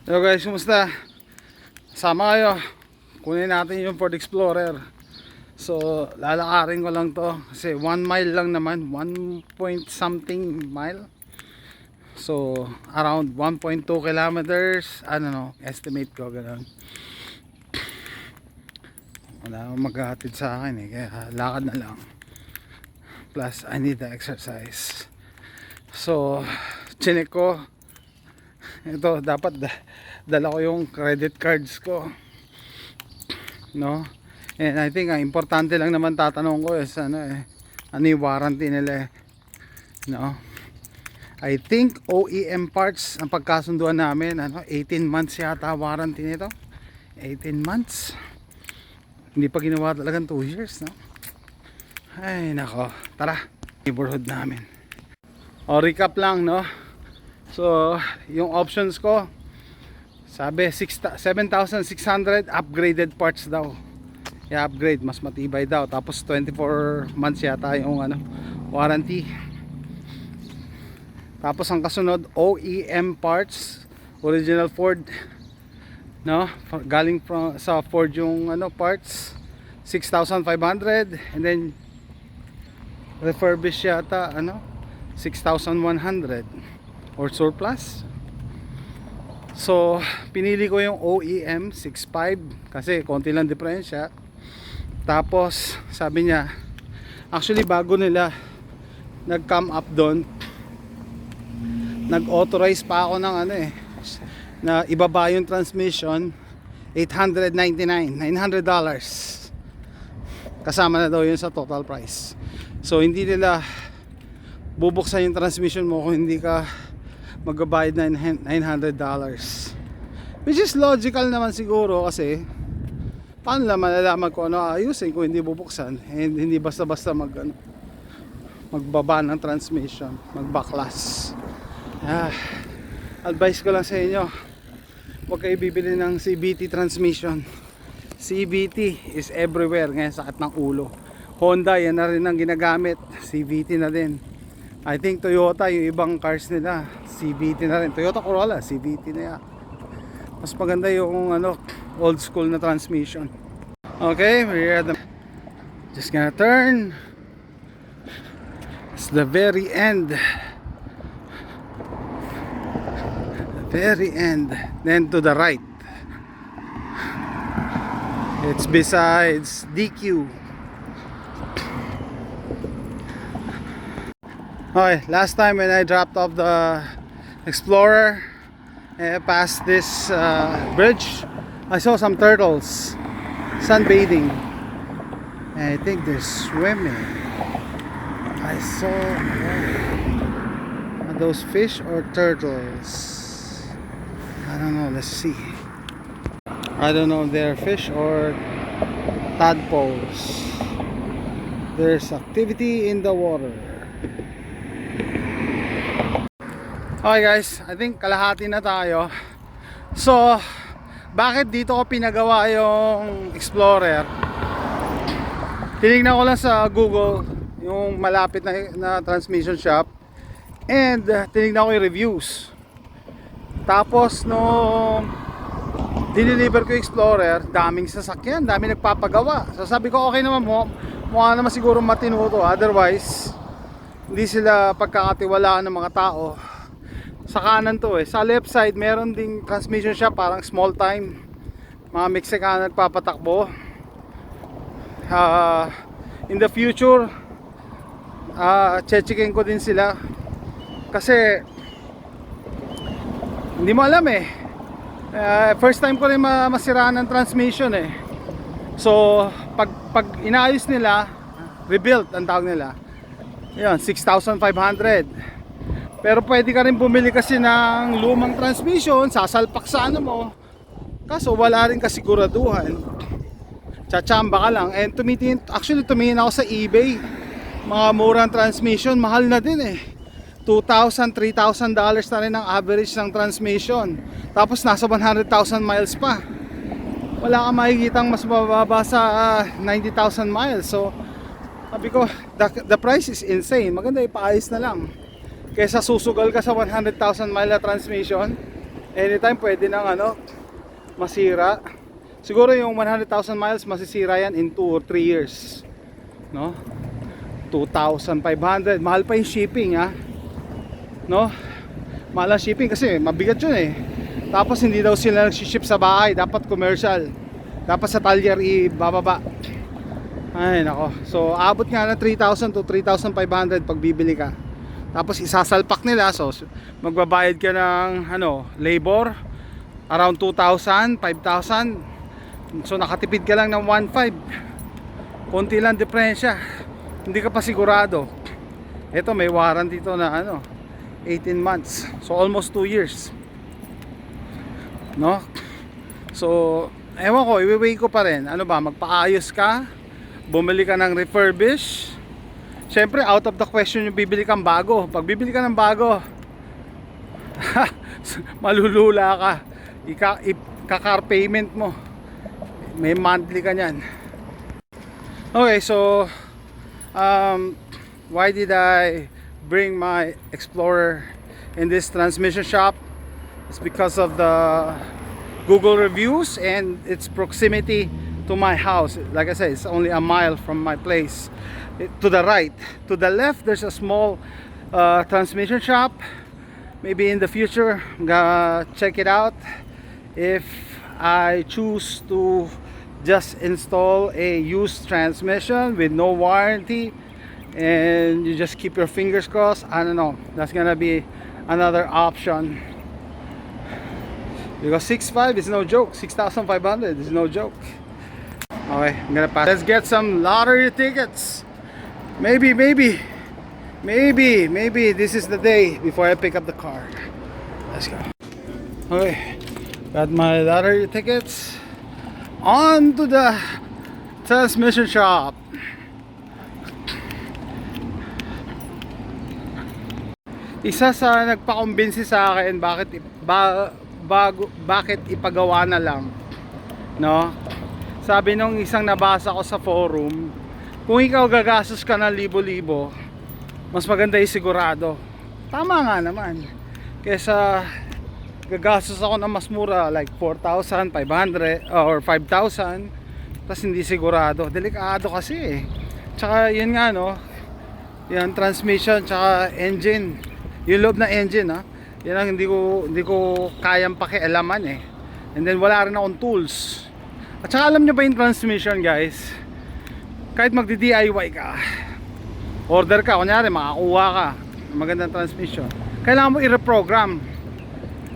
Hello guys, kumusta? Sama kayo. Kunin natin yung Ford Explorer. So, lalakarin ko lang to kasi 1 mile lang naman, 1 point something mile. So, around 1.2 kilometers, estimate ko ganun. Wala akong maghahatid sa akin kaya lakad na lang. Plus, I need the exercise. So, chinek ko. Ito, dapat dala ko yung credit cards ko. No? And I think importante lang naman tatanong ko is ano yung warranty nila no? I think OEM parts ang pagkasunduan namin 18 months yata warranty nito. 18 months. Hindi pa ginawa talagang 2 years, no? Ay nako, tara, neighborhood namin. O recap lang, no? So, yung options ko sabi 7,600 upgraded parts daw. I-upgrade, mas matibay daw. Tapos 24 months yata yung warranty. Tapos ang kasunod OEM parts, original Ford, no? Galing sa Ford yung parts, 6,500, and then refurbished yata 6,100 or surplus. So, pinili ko yung OEM 6.5 kasi konti lang diferensya. Tapos, sabi niya, actually bago nila nag-come up doon, nag-authorize pa ako ng na ibaba yung transmission, $899, $900. Kasama na daw yun sa total price. So, hindi nila bubuksan yung transmission mo kung hindi ka magbabayad na $900, which is logical naman siguro kasi paano lang malalaman kung ano ayusin kung hindi bubuksan and hindi basta-basta magbaba ng transmission, magbaklas. Advice ko lang sa inyo, huwag kayo bibili ng CVT transmission. CVT is everywhere ngayon, sakit ng ulo. Honda yan na rin ang ginagamit, CVT na din. I think Toyota, yung ibang cars nila CVT na rin. Toyota Corolla, CVT na yan. Mas maganda yung old school na transmission. Okay, we're at the just gonna turn. It's the very end. The very end. Then to the right. It's besides DQ. Okay, last time when I dropped off the Explorer past this bridge, I saw some turtles sunbathing. And I think they're swimming. I saw are those fish or turtles? I don't know, let's see. I don't know if they're fish or tadpoles. There's activity in the water. Okay guys, I think kalahati na tayo. So, bakit dito ko pinagawa yung Explorer? Tinignan ko lang sa Google yung malapit na transmission shop and tinignan ko yung reviews. Tapos nung dineliver ko yung Explorer, daming sasakyan, daming nagpapagawa. So sabi ko okay naman mo, mukha naman siguro matino to, otherwise hindi sila pagkakatiwalaan ng mga tao. Sa kanan to sa left side meron ding transmission shop, parang small time, mga Mexican nagpapatakbo. In the future checkin ko din sila kasi hindi mo alam first time ko rin masiraan ng transmission so pag inaayos nila, rebuilt ang tawag nila, yun 6,500. Pero pwede ka rin bumili kasi ng lumang transmission, sasalpak sa mo, kaso wala rin kasiguraduhan, tsatsamba ka lang. And tumingin ako sa eBay, mga murang transmission, mahal na din $2,000, $3,000 na rin ang average ng transmission. Tapos nasa 100,000 miles pa. Wala kang makikitang mas mababa sa 90,000 miles. So sabi ko, the price is insane. Maganda ipaayos na lang kaysa susugal ka sa 100,000 mile na transmission. anytime pwede nang masira. Siguro yung 100,000 miles masisira yan in 2 or 3 years, no? 2,500. Mahal pa yung shipping, no? Mahal ang shipping kasi mabigat yun eh. Tapos hindi daw sila nagsiship sa bahay, dapat commercial, dapat sa talyer ibababa. Ay nako, so abot nga na 3,000 to 3,500 pag bibili ka. Tapos isasalpak nila, so magbabayad ka ng labor around 2,000, 5,000. So nakatipid ka lang ng 1,500. Konti lang diferensya, hindi ka pa sigurado. Ito may warranty dito na 18 months, so almost 2 years, no? So ewan ko, iwi-weigh ko pa rin. Ano ba, magpaayos ka, bumili ka ng refurbish. Siyempre out of the question yung bibili kang bago. Pag bibili ka ng bago malulula ka. Ika-car payment mo, may monthly ka nyan. Okay, so why did I bring my Explorer in this transmission shop? It's because of the Google reviews and its proximity to my house. Like I said, it's only a mile from my place. To the right, to the left, there's a small transmission shop. Maybe in the future I'm gonna check it out if I choose to just install a used transmission with no warranty and you just keep your fingers crossed. I don't know, that's gonna be another option, because 6,500 is no joke. 6,500 is no joke. Okay, I'm gonna pass. Let's get some lottery tickets. Maybe this is the day before I pick up the car. Let's go. Okay, got my lottery tickets. On to the transmission shop. Isa sa nagpakumbinsi sa akin bakit ipagawa na lang, no? Sabi nung isang nabasa ko sa forum, kung ikaw gagastos ka ng libo-libo, mas maganda yung sigurado. Tama nga naman, kesa gagastos ako ng mas mura like 4,500 or 5,000 tapos hindi sigurado. Delikado kasi eh. Tsaka yun nga, no, yan transmission tsaka engine, yung loob na engine, yan ang hindi ko kayang pakialaman eh. And then wala rin akong tools. At saka alam nyo ba yung transmission, guys, kahit magdi-DIY ka, order ka, kunyari makakuha ka magandang transmission, kailangan mo i-reprogram.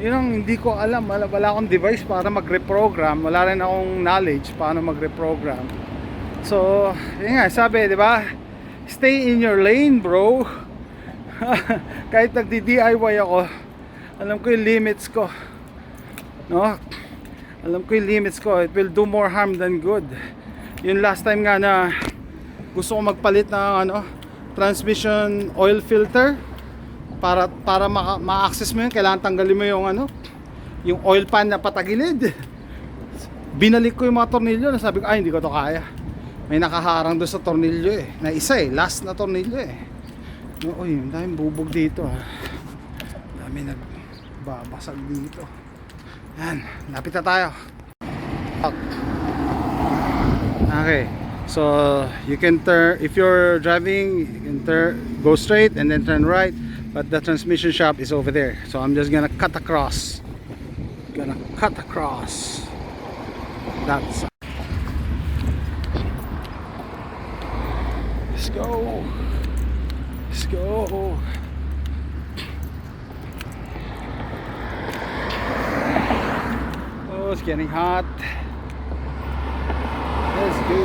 Yun ang hindi ko alam. Wala akong device para mag-reprogram. Wala rin akong knowledge paano mag-reprogram. So yun nga, sabi, di ba, stay in your lane, bro. Kahit nagdi-DIY ako, alam ko yung limits ko, no? Alam ko yung limits ko. It will do more harm than good. Yung last time nga na gusto ko magpalit ng transmission oil filter, para ma-access mo yun, kailangan tanggalin mo yung oil pan na patagilid. Binalik ko yung mga tornilyo, sabi ko ay hindi ko to kaya. May nakaharang doon sa tornilyo na isa last na tornilyo Uy, daming bubog dito dami nagbabasag dito. Yan, lapit na tayo. Okay, so you can turn, if you're driving, you can go straight and then turn right, but the transmission shop is over there. So I'm just gonna cut across. That's let's go. Oh, it's getting hot. Let's go.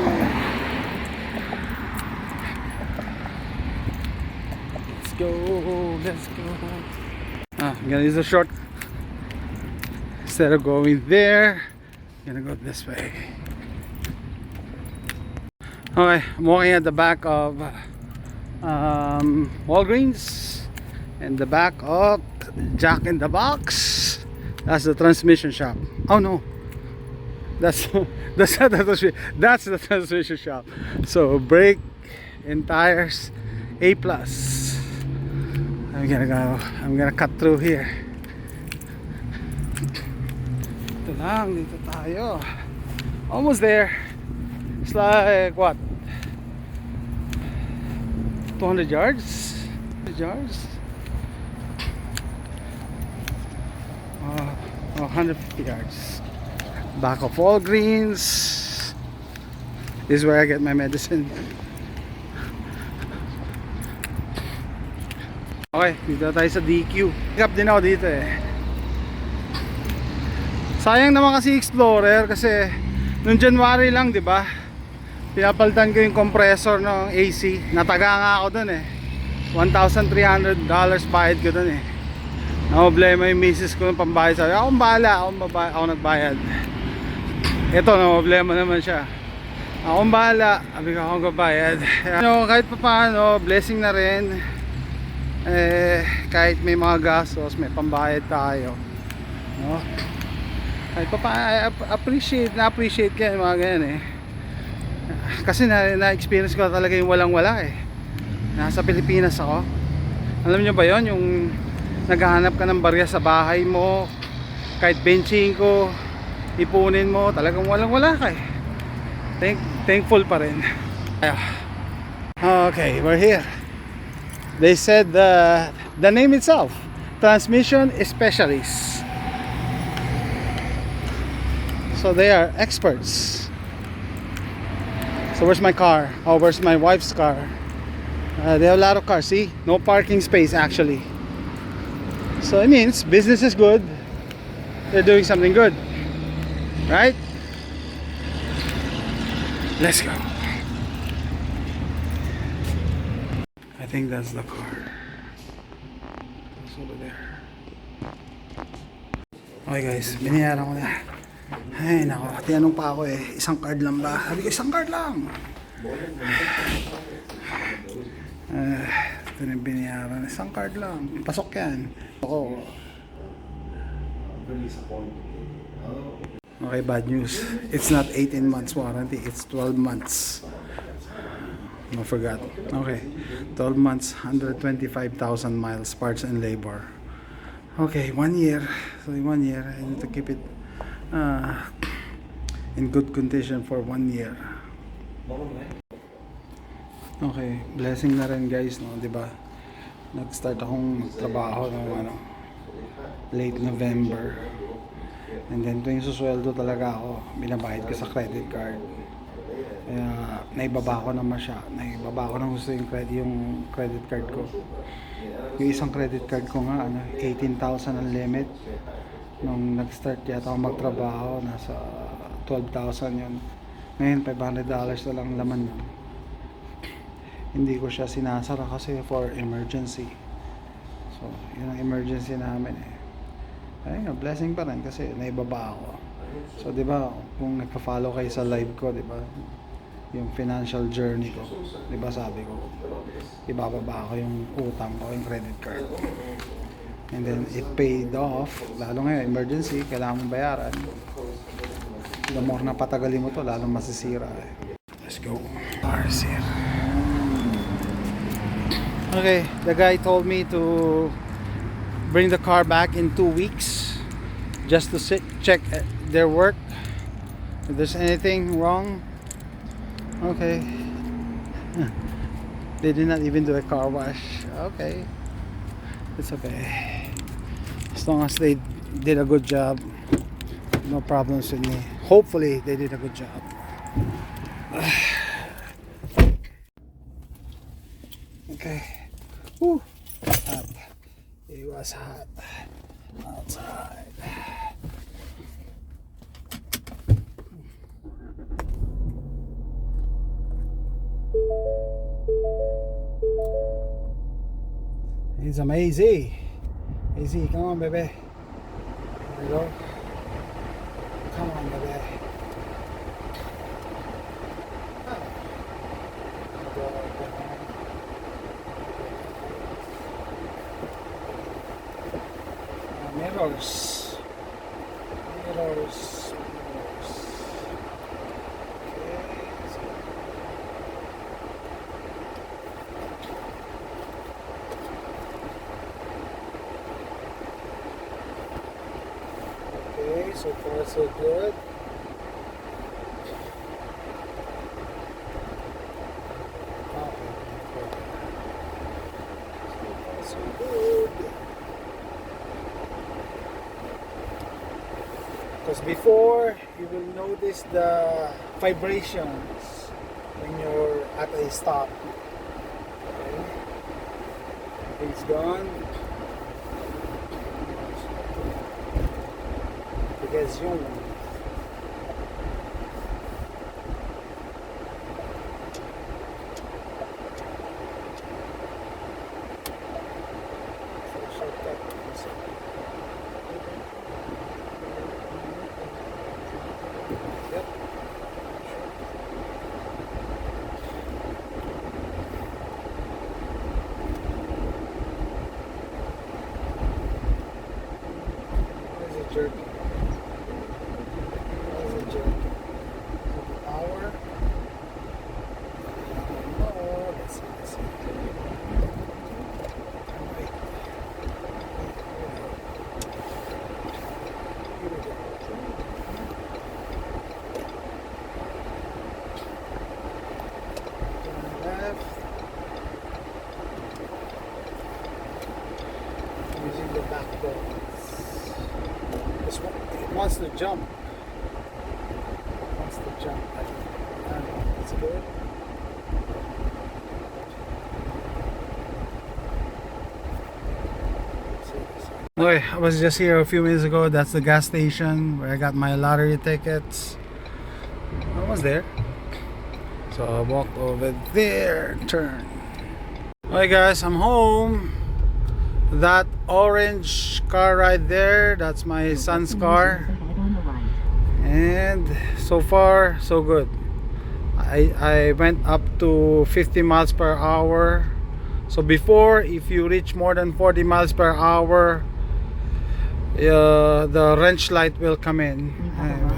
Let's go. I'm gonna use a short. Instead of going there, I'm gonna go this way. Okay, I'm walking at the back of Walgreens and the back of Jack in the Box. That's the transmission shop. Oh no, that's not the transmission. That's the transmission shop. So brake and tires A+. I'm gonna cut through here. Dito lang, dito tayo. Almost there. It's like what? 200 yards? 200 yards? 150 yards. Back of Walgreens. This is where I get my medicine. Okay, dito tayo sa DQ. Pick up din ako dito eh. Sayang naman kasi Explorer kasi noong January lang, 'di ba? Pinapalitan ko yung compressor ng AC. Nataga nga ako doon eh. $1,300 bayad ko doon eh. Namoblema yung misis ko ng pambayad. Sabi, akong bahala, ako nagbayad. Ito, namoblema naman siya. Akong bahala, sabi ko akong gabayad. Kahit pa paano, blessing na rin. Kahit may mga gastos, may pambayad tayo. No? Kahit pa na-appreciate ko yung mga ganyan eh. Kasi na-experience ko talaga yung walang-wala eh. Nasa Pilipinas ako. Alam nyo ba yon, yung naghahanap ka ng barya sa bahay mo, kahit benching ko, ipunin mo, talagang walang-wala ka eh. Thankful pa rin. Okay, we're here. They said the name itself, transmission specialists. So they are experts. So where's my car? Oh, where's my wife's car? They have a lot of cars. See, no parking space actually. So it means business is good. They're doing something good, right? Let's go. I think that's the car. It's over there. Okay guys, binayaran ko na. Ay nako, tinanong pa ako eh, isang card lang ba? Sabi ko, isang card lang. Ito na yung binayaran, isang card lang. Pasok yan. Ako. Okay, bad news. It's not 18 months warranty, it's 12 months. I forgot. Okay, 12 months, 125,000 miles, parts and labor. Okay, 1 year. So in 1 year, I need to keep it in good condition for 1 year. Okay, blessing na rin guys, no, 'di ba? Nag-start akong magtrabaho ng late November. And then tuwing susweldo talaga ako, binabayad ko sa credit card. Kaya naibaba ko naman siya. Naibaba ko ng gusto yung credit card ko. Yung isang credit card ko nga, 18,000 ang limit. Nung nag-start yata ako magtrabaho, nasa 12,000 yun. Ngayon, $500 na lang laman. Hindi ko siya sinasara kasi for emergency. So, yun ang emergency namin eh. Ayun, blessing pa rin kasi naibaba ako. So, di ba, kung nagka-follow kayo sa live ko, di ba, yung financial journey ko, di ba sabi ko, ibababa ko yung utang ko, yung credit card. And then it paid off. Lalo ngayon, emergency, kailangan mong bayaran. The more na patagalin mo to, lalo masisira eh. Let's go. Cars here. Okay, the guy told me to bring the car back in 2 weeks just to check their work, if there's anything wrong. Okay. They did not even do a car wash. Okay, it's okay. As long as they did a good job, no problems with me. Hopefully they did a good job. Okay. Woo. Hot. It was hot outside. It's amazing. Easy, come on, baby. There you go. Come on, baby. Mirrors. Mirrors. Okay, so far so good. So good. Because before you will notice the vibrations when you're at a stop. Okay. It's gone. Because yun. Jerk. That was a jerk. Power. No, let's see, let's see. Wait. Here we go. Turn left. Using the back door. It wants to jump. It wants to jump. I don't know. It's good. Okay, I was just here a few minutes ago. That's the gas station where I got my lottery tickets. I was there. So I walked over there, turn. Alright guys, I'm home. That orange car right there, that's my son's car. And so far so good. I went up to 50 miles per hour. So before, if you reach more than 40 miles per hour, the wrench light will come in.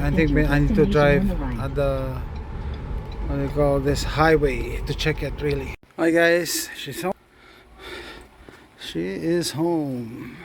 I think I need to drive at the, what do you call this, highway to check it really. Hi guys, she's home. She is home.